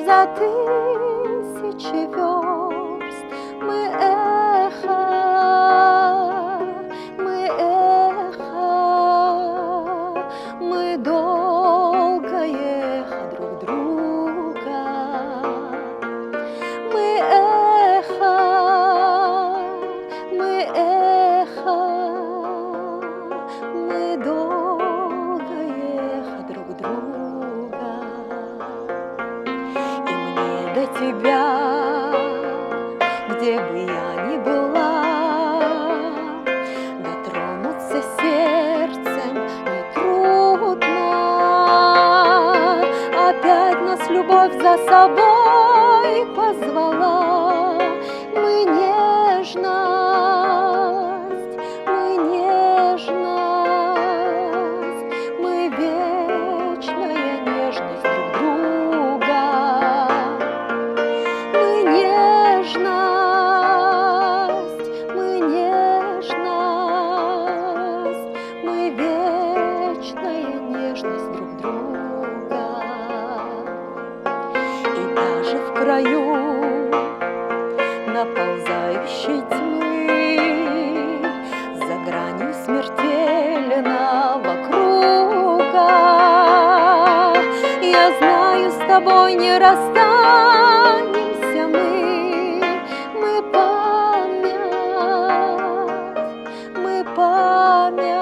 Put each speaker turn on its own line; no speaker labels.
за тысячи верст. Мы эхо, мы долгое эхо друг друга. Мы эхо, мы долгое эхо друг друга. И мне до тебя, где бы я ни была, дотронуться сердцем нетрудно. Опять нас любовь за собой позвала. Мы нежность, мы вечная нежность друг друга. Мы нежность, мы вечная нежность друг друга. И даже в краю наползающей тьмы, за гранью смертельного круга, я знаю, с тобой не расстанемся мы. Мы память